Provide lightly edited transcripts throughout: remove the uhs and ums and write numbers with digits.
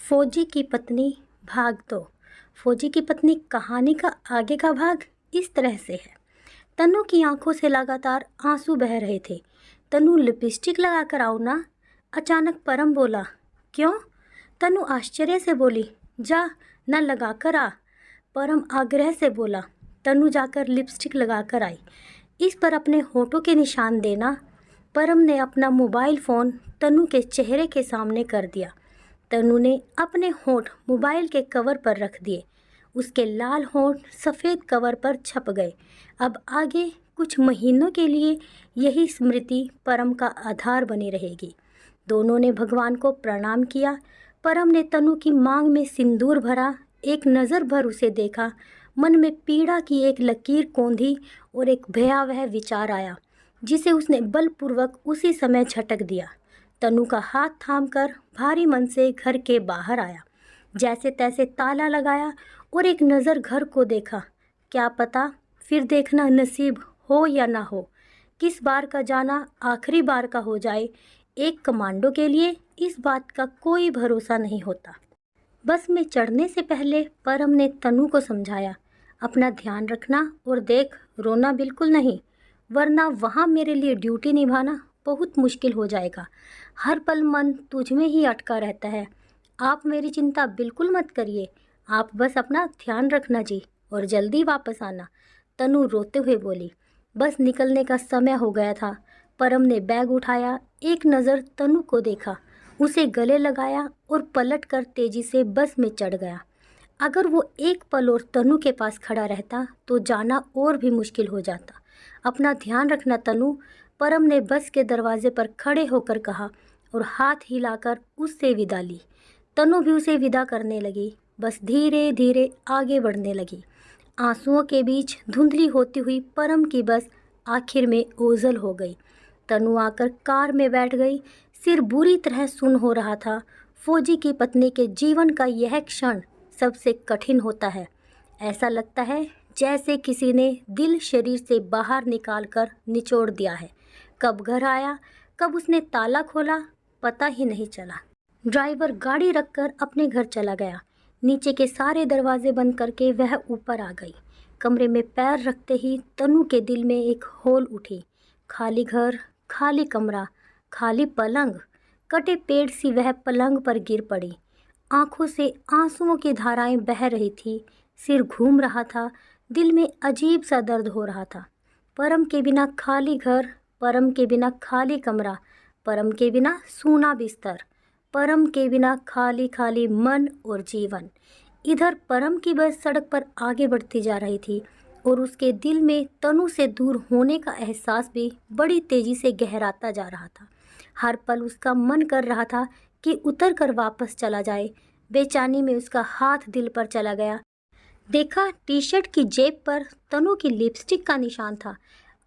फौजी की पत्नी भाग 2। फौजी की पत्नी कहानी का आगे का भाग इस तरह से है। तनु की आंखों से लगातार आंसू बह रहे थे। तनु लिपस्टिक लगा कर आओ ना। अचानक परम बोला। क्यों? तनु आश्चर्य से बोली। जा न लगा कर आ। परम आग्रह से बोला। तनु जाकर लिपस्टिक लगा कर आई। इस पर अपने होठों के निशान देना। परम ने अपना मोबाइल फ़ोन तनु के चेहरे के सामने कर दिया। तनु ने अपने होंठ मोबाइल के कवर पर रख दिए। उसके लाल होंठ सफ़ेद कवर पर छप गए। अब आगे कुछ महीनों के लिए यही स्मृति परम का आधार बनी रहेगी। दोनों ने भगवान को प्रणाम किया। परम ने तनु की मांग में सिंदूर भरा। एक नज़र भर उसे देखा। मन में पीड़ा की एक लकीर कौंधी और एक भयावह विचार आया, जिसे उसने बलपूर्वक उसी समय झटक दिया। तनु का हाथ थामकर भारी मन से घर के बाहर आया। जैसे तैसे ताला लगाया और एक नज़र घर को देखा। क्या पता फिर देखना नसीब हो या ना हो। किस बार का जाना आखिरी बार का हो जाए। एक कमांडो के लिए इस बात का कोई भरोसा नहीं होता। बस में चढ़ने से पहले परम ने तनु को समझाया, अपना ध्यान रखना और देख, रोना बिल्कुल नहीं, वरना वहाँ मेरे लिए ड्यूटी निभाना बहुत मुश्किल हो जाएगा। हर पल मन तुझ में ही अटका रहता है। आप मेरी चिंता बिल्कुल मत करिए। आप बस अपना ध्यान रखना जी, और जल्दी वापस आना। तनु रोते हुए बोली। बस निकलने का समय हो गया था। परम ने बैग उठाया, एक नज़र तनु को देखा, उसे गले लगाया और पलट कर तेजी से बस में चढ़ गया। अगर वो एक पल और तनु के पास खड़ा रहता तो जाना और भी मुश्किल हो जाता। अपना ध्यान रखना तनु, परम ने बस के दरवाजे पर खड़े होकर कहा और हाथ हिलाकर उससे विदा ली। तनु भी उसे विदा करने लगी। बस धीरे धीरे आगे बढ़ने लगी। आंसुओं के बीच धुंधली होती हुई परम की बस आखिर में ओझल हो गई। तनु आकर कार में बैठ गई। सिर बुरी तरह सुन्न हो रहा था। फौजी की पत्नी के जीवन का यह क्षण सबसे कठिन होता है। ऐसा लगता है जैसे किसी ने दिल शरीर से बाहर निकालकर निचोड़ दिया है। कब घर आया, कब उसने ताला खोला, पता ही नहीं चला। ड्राइवर गाड़ी रखकर अपने घर चला गया। नीचे के सारे दरवाजे बंद करके वह ऊपर आ गई। कमरे में पैर रखते ही तनु के दिल में एक होल उठी। खाली घर, खाली कमरा, खाली पलंग। कटे पेड़ सी वह पलंग पर गिर पड़ी। आंखों से आंसुओं की धाराएं बह रही थी। सिर घूम रहा था। दिल में अजीब सा दर्द हो रहा था। परम के बिना खाली घर, परम के बिना खाली कमरा, परम के बिना सूना बिस्तर, परम के बिना खाली खाली मन और जीवन। इधर परम की बस सड़क पर आगे बढ़ती जा रही थी और उसके दिल में तनु से दूर होने का एहसास भी बड़ी तेजी से गहराता जा रहा था। हर पल उसका मन कर रहा था कि उतर कर वापस चला जाए। बेचैनी में उसका हाथ दिल पर चला गया। देखा, टी शर्ट की जेब पर तनु की लिपस्टिक का निशान था।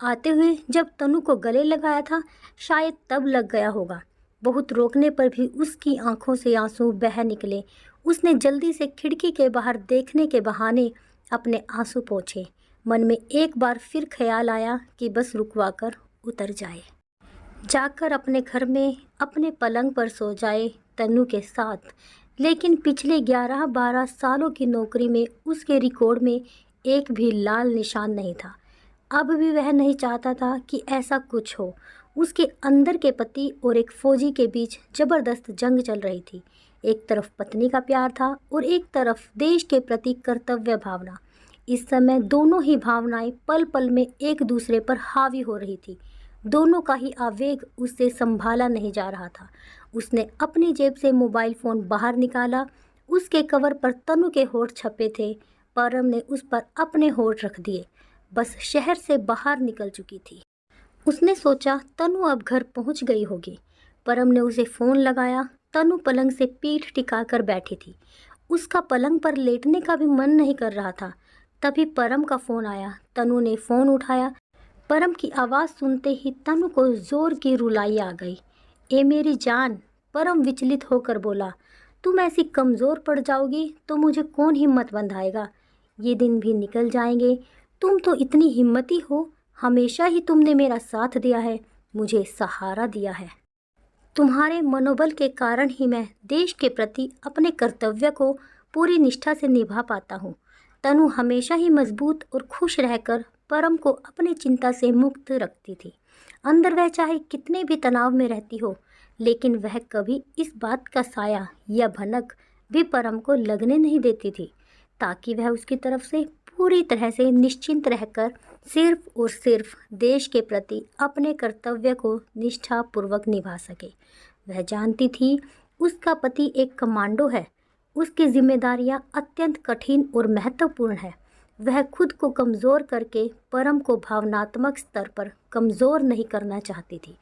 आते हुए जब तनु को गले लगाया था, शायद तब लग गया होगा। बहुत रोकने पर भी उसकी आंखों से आंसू बह निकले। उसने जल्दी से खिड़की के बाहर देखने के बहाने अपने आंसू पोंछे। मन में एक बार फिर ख्याल आया कि बस रुकवा कर उतर जाए, जाकर अपने घर में अपने पलंग पर सो जाए तनु के साथ। लेकिन पिछले 11-12 सालों की नौकरी में उसके रिकॉर्ड में एक भी लाल निशान नहीं था। अब भी वह नहीं चाहता था कि ऐसा कुछ हो। उसके अंदर के पति और एक फौजी के बीच ज़बरदस्त जंग चल रही थी। एक तरफ पत्नी का प्यार था और एक तरफ देश के प्रति कर्तव्य भावना। इस समय दोनों ही भावनाएं पल पल में एक दूसरे पर हावी हो रही थी। दोनों का ही आवेग उससे संभाला नहीं जा रहा था। उसने अपनी जेब से मोबाइल फ़ोन बाहर निकाला। उसके कवर पर तनु के होठ छपे थे। परम ने उस पर अपने होठ रख दिए। बस शहर से बाहर निकल चुकी थी। उसने सोचा तनु अब घर पहुंच गई होगी। परम ने उसे फ़ोन लगाया। तनु पलंग से पीठ टिकाकर बैठी थी। उसका पलंग पर लेटने का भी मन नहीं कर रहा था। तभी परम का फ़ोन आया। तनु ने फ़ोन उठाया। परम की आवाज़ सुनते ही तनु को ज़ोर की रुलाई आ गई। ए मेरी जान, परम विचलित होकर बोला, तुम ऐसी कमज़ोर पड़ जाओगी तो मुझे कौन हिम्मत बंधाएगा। ये दिन भी निकल जाएंगे। तुम तो इतनी हिम्मती हो। हमेशा ही तुमने मेरा साथ दिया है, मुझे सहारा दिया है। तुम्हारे मनोबल के कारण ही मैं देश के प्रति अपने कर्तव्य को पूरी निष्ठा से निभा पाता हूँ। तनु हमेशा ही मजबूत और खुश रहकर परम को अपनी चिंता से मुक्त रखती थी। अंदर वह चाहे कितने भी तनाव में रहती हो, लेकिन वह कभी इस बात का साया या भनक भी परम को लगने नहीं देती थी, ताकि वह उसकी तरफ से पूरी तरह से निश्चिंत रहकर सिर्फ और सिर्फ देश के प्रति अपने कर्तव्य को निष्ठापूर्वक निभा सके। वह जानती थी उसका पति एक कमांडो है, उसकी जिम्मेदारियां अत्यंत कठिन और महत्वपूर्ण है। वह खुद को कमज़ोर करके परम को भावनात्मक स्तर पर कमज़ोर नहीं करना चाहती थी,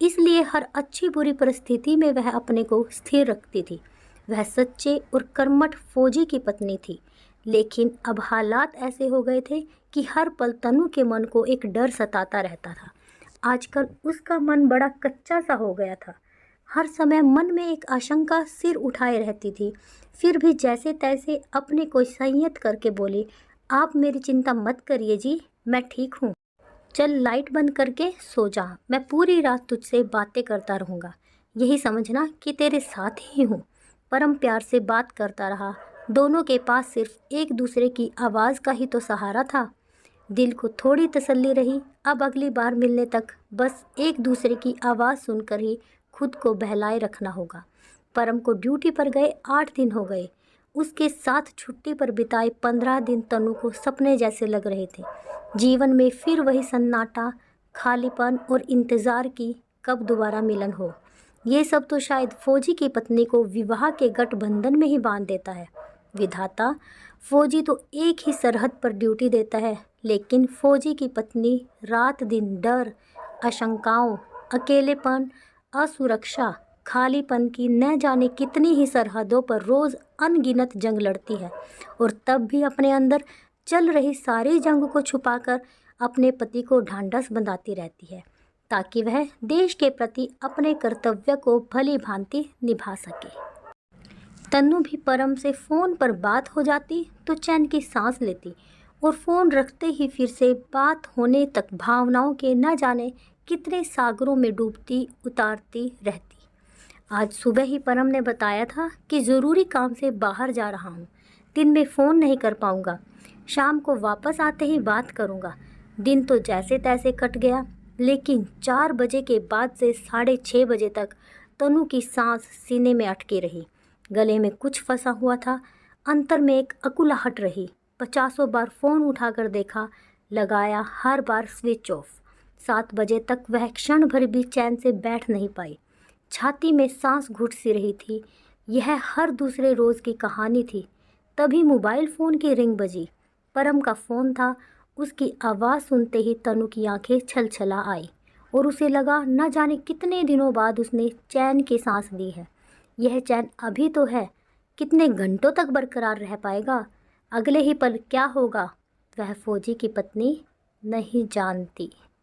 इसलिए हर अच्छी बुरी परिस्थिति में वह अपने को स्थिर रखती थी। वह सच्चे और कर्मठ फौजी की पत्नी थी, लेकिन अब हालात ऐसे हो गए थे कि हर पल तनु के मन को एक डर सताता रहता था। आजकल उसका मन बड़ा कच्चा सा हो गया था। हर समय मन में एक आशंका सिर उठाए रहती थी। फिर भी जैसे तैसे अपने को संयत करके बोली, आप मेरी चिंता मत करिए जी, मैं ठीक हूँ। चल लाइट बंद करके सो जा, मैं पूरी रात तुझसे बातें करता रहूँगा, यही समझना कि तेरे साथ ही हूँ। परम प्यार से बात करता रहा। दोनों के पास सिर्फ एक दूसरे की आवाज़ का ही तो सहारा था। दिल को थोड़ी तसल्ली रही। अब अगली बार मिलने तक बस एक दूसरे की आवाज़ सुनकर ही खुद को बहलाए रखना होगा। परम को ड्यूटी पर गए 8 दिन हो गए। उसके साथ छुट्टी पर बिताए 15 दिन तनु को सपने जैसे लग रहे थे। जीवन में फिर वही सन्नाटा, खालीपन और इंतज़ार की कब दोबारा मिलन हो। ये सब तो शायद फौजी की पत्नी को विवाह के गठबंधन में ही बांध देता है। विधाता, फौजी तो एक ही सरहद पर ड्यूटी देता है, लेकिन फौजी की पत्नी रात दिन डर, आशंकाओं, अकेलेपन, असुरक्षा, खालीपन की न जाने कितनी ही सरहदों पर रोज़ अनगिनत जंग लड़ती है, और तब भी अपने अंदर चल रही सारी जंग को छुपाकर अपने पति को ढांढस बंधाती रहती है, ताकि वह देश के प्रति अपने कर्तव्य को भली भांति निभा सके। तन्नू भी परम से फ़ोन पर बात हो जाती तो चैन की सांस लेती, और फ़ोन रखते ही फिर से बात होने तक भावनाओं के न जाने कितने सागरों में डूबती उतारती रहती। आज सुबह ही परम ने बताया था कि ज़रूरी काम से बाहर जा रहा हूँ, दिन में फ़ोन नहीं कर पाऊँगा, शाम को वापस आते ही बात करूँगा। दिन तो जैसे तैसे कट गया, लेकिन 4 बजे के बाद से 6:30 बजे तक तनु की सांस सीने में अटकी रही। गले में कुछ फंसा हुआ था, अंतर में एक अकुलाहट रही। 50 बार फ़ोन उठाकर देखा, लगाया, हर बार स्विच ऑफ। 7 बजे तक वह क्षण भर भी चैन से बैठ नहीं पाई। छाती में सांस घुट सी रही थी। यह हर दूसरे रोज़ की कहानी थी। तभी मोबाइल फ़ोन की रिंग बजी। परम का फ़ोन था। उसकी आवाज़ सुनते ही तनु की आंखें छलछला आई, और उसे लगा न जाने कितने दिनों बाद उसने चैन की सांस ली है। यह चैन अभी तो है, कितने घंटों तक बरकरार रह पाएगा? अगले ही पल क्या होगा, वह फौजी की पत्नी नहीं जानती।